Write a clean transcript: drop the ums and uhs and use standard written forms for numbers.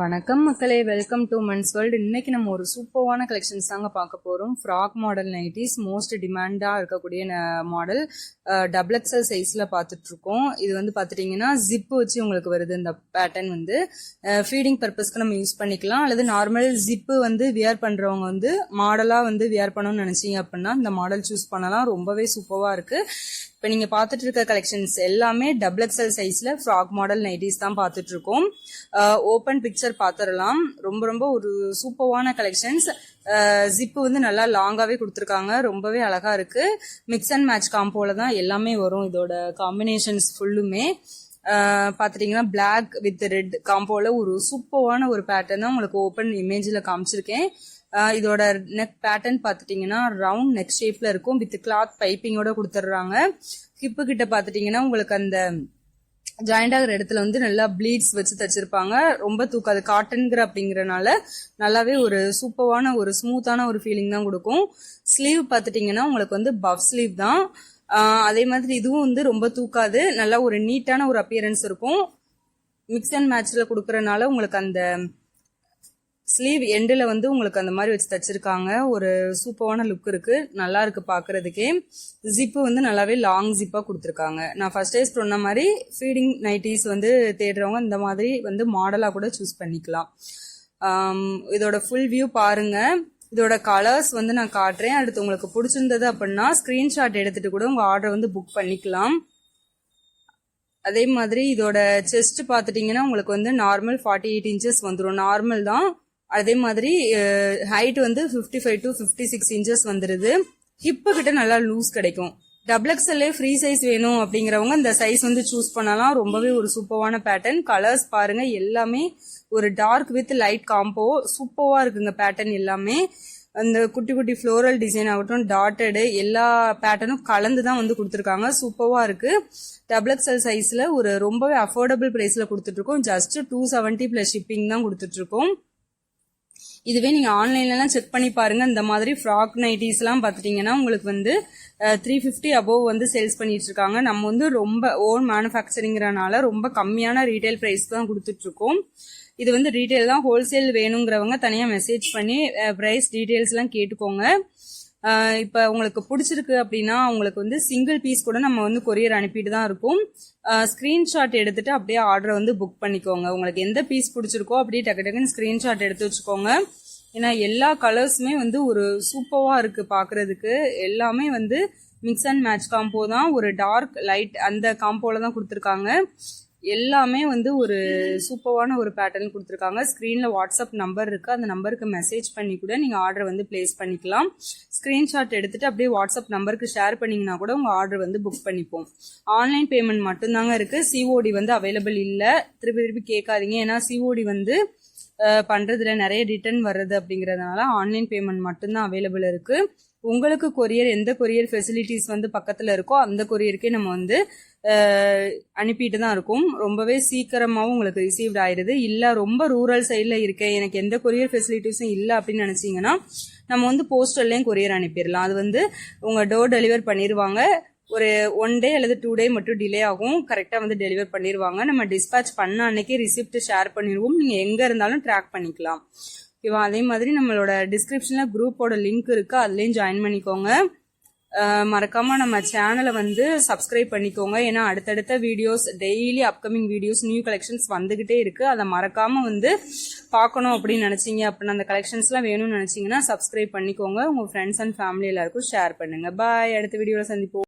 வணக்கம் மக்களே, welcome to men's world. இன்னைக்கு நம்ம ஒரு சூப்பரான கலெக்ஷன்ஸ் தாங்க பார்க்க போறோம். ஃப்ராக் மாடல் நைட்டிஸ் மோஸ்ட் டிமாண்டா இருக்கக்கூடிய மாடல் டபுள் எக்ஸல் சைஸ்ல பார்த்துட்டு இருக்கோம். இது வந்து பார்த்துட்டீங்கன்னா ஜிப் வச்சு உங்களுக்கு வருது. இந்த பேட்டர்ன் வந்து ஃபீடிங் பர்பஸ்க்கு நம்ம யூஸ் பண்ணிக்கலாம், அல்லது நார்மல் ஜிப்பு வந்து வியர் பண்றவங்க வந்து மாடலா வந்து வியர் பண்ணணும்னு நினைச்சீங்க அப்படின்னா இந்த மாடல் சூஸ் பண்ணலாம். ரொம்பவே சூப்பரா இருக்கு. இப்போ நீங்க பார்த்துட்டு இருக்க கலெக்ஷன்ஸ் எல்லாமே டபுள் எக்ஸல் சைஸ்ல ஃப்ராக் மாடல் நைட்டிஸ் தான் பார்த்துட்டு இருக்கோம். ஓப்பன் பிக்சர் பார்த்துடலாம். ரொம்ப ஒரு சூப்பரான கலெக்ஷன்ஸ். ஜிப்பு வந்து நல்லா லாங்காவே கொடுத்துருக்காங்க, ரொம்பவே அழகா இருக்கு. மிக்ஸ் அண்ட் மேட்ச் காம்போல தான் எல்லாமே வரும். இதோட காம்பினேஷன்ஸ் ஃபுல்லுமே பாத்துட்டீங்கன்னா பிளாக் வித் ரெட் காம்போல ஒரு சூப்பரான ஒரு பேட்டர்ன் தான் உங்களுக்கு ஓப்பன் இமேஜ்ல காமிச்சிருக்கேன். இதோட நெக் பேட்டர்ன் பாத்துட்டீங்கன்னா ரவுண்ட் நெக் ஷேப்ல இருக்கும், வித் கிளாத் பைப்பிங்கோட கொடுத்துட்றாங்க. ஹிப்பு கிட்ட பாத்துட்டீங்கன்னா உங்களுக்கு அந்த ஜாயிண்ட் ஆகிற இடத்துல வந்து நல்லா ப்ளீட்ஸ் வச்சு தச்சிருப்பாங்க. ரொம்ப தூக்காது, காட்டன்கிற அப்படிங்கறனால நல்லாவே ஒரு சூப்பரான ஒரு ஸ்மூத்தான ஒரு ஃபீலிங் தான் கொடுக்கும். ஸ்லீவ் பாத்துட்டீங்கன்னா உங்களுக்கு வந்து பஃப் ஸ்லீவ் தான். அதே மாதிரி இதுவும் வந்து ரொம்ப தூக்காது, நல்லா ஒரு நீட்டான ஒரு அப்பியரன்ஸ் இருக்கும். மிக்ஸ் அண்ட் மேட்ச்ல கொடுக்கறதுனால உங்களுக்கு அந்த ஸ்லீவ் எண்டில் வந்து உங்களுக்கு அந்த மாதிரி வச்சு தச்சிருக்காங்க. ஒரு சூப்பரான லுக் இருக்கு, நல்லா இருக்கு பாக்குறதுக்கே. ஜிப்பு வந்து நல்லாவே லாங் ஜிப்பா கொடுத்துருக்காங்க. நான் ஃபர்ஸ்ட் டேஸ் சொன்ன மாதிரி ஃபீடிங் நைட்டிஸ் வந்து தேடுறவங்க இந்த மாதிரி வந்து மாடலா கூட சூஸ் பண்ணிக்கலாம். இதோட ஃபுல் வியூ பாருங்க. இதோட கலர்ஸ் வந்து நான் காட்டுறேன். அடுத்து உங்களுக்கு பிடிச்சிருந்தது அப்படின்னா ஸ்கிரீன்ஷாட் எடுத்துட்டு கூட உங்க ஆர்டர் வந்து புக் பண்ணிக்கலாம். அதே மாதிரி இதோட செஸ்ட் பாத்துட்டீங்கன்னா உங்களுக்கு வந்து நார்மல் 48 இன்ச்சஸ் வந்துடும், நார்மல் தான். அதே மாதிரி ஹைட் வந்து 55 to 56 இன்ச்சஸ் வந்துருது. ஹிப்பு கிட்ட நல்லா லூஸ் கிடைக்கும். டபுள் எக்ஸ்எல்லே ஃப்ரீ சைஸ் வேணும் அப்படிங்கிறவங்க இந்த சைஸ் வந்து சூஸ் பண்ணலாம். ரொம்பவே ஒரு சூப்பரான பேட்டர்ன். கலர்ஸ் பாருங்க, எல்லாமே ஒரு டார்க் வித் லைட் காம்போ சூப்பரா இருக்குங்க. பேட்டர்ன் எல்லாமே அந்த குட்டி குட்டி ஃப்ளோரல் டிசைன் ஆகட்டும், டாட்டடு எல்லா பேட்டர்னும் கலந்து தான் வந்து கொடுத்துருக்காங்க. சூப்பரா இருக்கு. டபுள் எக்ஸ்எல் சைஸ்ல ஒரு ரொம்பவே அஃபோர்டபுள் பிரைஸ்ல கொடுத்துட்டு இருக்கோம். ஜஸ்ட் 270 பிளஸ் ஷிப்பிங் தான் கொடுத்துட்டு இருக்கோம். இதுவே நீங்க ஆன்லைன்ல எல்லாம் செக் பண்ணி பாருங்க. இந்த மாதிரி ஃப்ராக் நைட்டிஸ் எல்லாம் பாத்துட்டீங்கன்னா உங்களுக்கு வந்து 350 அபோவ் வந்து சேல்ஸ் பண்ணிட்டு இருக்காங்க. நம்ம வந்து ரொம்ப ஓன் மேனுஃபேக்சரிங்கிறனால ரொம்ப கம்மியான ரீட்டைல் பிரைஸ் தான் கொடுத்துட்டு இருக்கோம். இது வந்து ரீட்டைல் தான். ஹோல்சேல் வேணுங்கிறவங்க தனியா மெசேஜ் பண்ணி பிரைஸ் டீடைல்ஸ் எல்லாம் கேட்டுக்கோங்க. இப்ப உங்களுக்கு பிடிச்சிருக்கு அப்படின்னா உங்களுக்கு வந்து சிங்கிள் பீஸ் கூட நம்ம வந்து கொரியர் அனுப்பிட்டு தான் இருக்கும். ஸ்கிரீன்ஷாட் எடுத்துட்டு அப்படியே ஆர்டர் வந்து புக் பண்ணிக்கோங்க. உங்களுக்கு எந்த பீஸ் பிடிச்சிருக்கோ அப்படியே டக்குன்னு ஸ்கிரீன்ஷாட் எடுத்து வச்சுக்கோங்க. ஏன்னா எல்லா கலர்ஸுமே வந்து ஒரு சூப்பரா இருக்கு பாக்குறதுக்கு. எல்லாமே வந்து மிக்ஸ் அண்ட் மேட்ச் காம்போ தான். ஒரு டார்க் லைட் அந்த காம்போல தான் கொடுத்துருக்காங்க. எல்லாமே வந்து ஒரு சூப்பரான ஒரு பேட்டர்ன் கொடுத்துருக்காங்க. ஸ்கிரீன்ல வாட்ஸ்அப் நம்பர் இருக்கு, அந்த நம்பருக்கு மெசேஜ் பண்ணி கூட நீங்க ஆர்டர் வந்து பிளேஸ் பண்ணிக்கலாம். ஸ்கிரீன்ஷாட் எடுத்துட்டு அப்படியே வாட்ஸ்அப் நம்பருக்கு ஷேர் பண்ணீங்கன்னா கூட உங்க ஆர்டர் வந்து புக் பண்ணிப்போம். ஆன்லைன் பேமெண்ட் மட்டும்தாங்க இருக்கு, சிஓடி வந்து அவைலபிள் இல்ல. திருப்பி கேட்காதீங்க, ஏன்னா சிஓடி வந்து பண்றதுல நிறைய ரிட்டர்ன் வர்றது அப்படிங்கறதுனால ஆன்லைன் பேமெண்ட் மட்டும்தான் அவைலபிள் இருக்கு. உங்களுக்கு கொரியர் எந்த கொரியர் ஃபெசிலிட்டிஸ் வந்து பக்கத்துல இருக்கோ அந்த கொரியருக்கே நம்ம வந்து அனுப்பிட்டு தான் இருக்கும். ரொம்பவே சீக்கிரமாவும் உங்களுக்கு ரிசீவ்ட் ஆயிருது. இல்ல ரொம்ப ரூரல் சைட்ல இருக்கேன், எனக்கு எந்த கொரியர் ஃபெசிலிட்டிஸும் இல்ல அப்படின்னு நினைச்சீங்கன்னா நம்ம வந்து போஸ்டல்லையும் கொரியர் அனுப்பிடலாம். அது வந்து உங்க டோர் டெலிவர் பண்ணிடுவாங்க. ஒரு 1 டே அல்லது 2 டே மட்டும் டிலே ஆகும், கரெக்டா வந்து டெலிவர் பண்ணிடுவாங்க. நம்ம டிஸ்பேச் பண்ண அன்னைக்கே ரிசிப்ட் ஷேர் பண்ணிடுவோம். நீங்க எங்க இருந்தாலும் ட்ராக் பண்ணிக்கலாம். ஓகேவா? அதே மாதிரி நம்மளோட டிஸ்கிரிப்ஷன்ல குரூப்போட லிங்க் இருக்கு, அதுலயும் ஜாயின் பண்ணிக்கோங்க. மறக்காம நம்ம சேனலை வந்து சப்ஸ்கிரைப் பண்ணிக்கோங்க. ஏன்னா அடுத்தடுத்த videos, daily upcoming videos, new collections வந்துகிட்டே இருக்கு. அதை மறக்காம வந்து பார்க்கணும் அப்படின்னு நினைச்சீங்க அப்படின்னா, அந்த கலெக்ஷன்ஸ் எல்லாம் வேணும்னு நினைச்சீங்கன்னா சப்ஸ்கிரைப் பண்ணிக்கோங்க. உங்க ஃப்ரெண்ட்ஸ் அண்ட் ஃபேமிலி எல்லாருக்கும் ஷேர் பண்ணுங்க. பாய். அடுத்த வீடியோல சந்திப்போம்.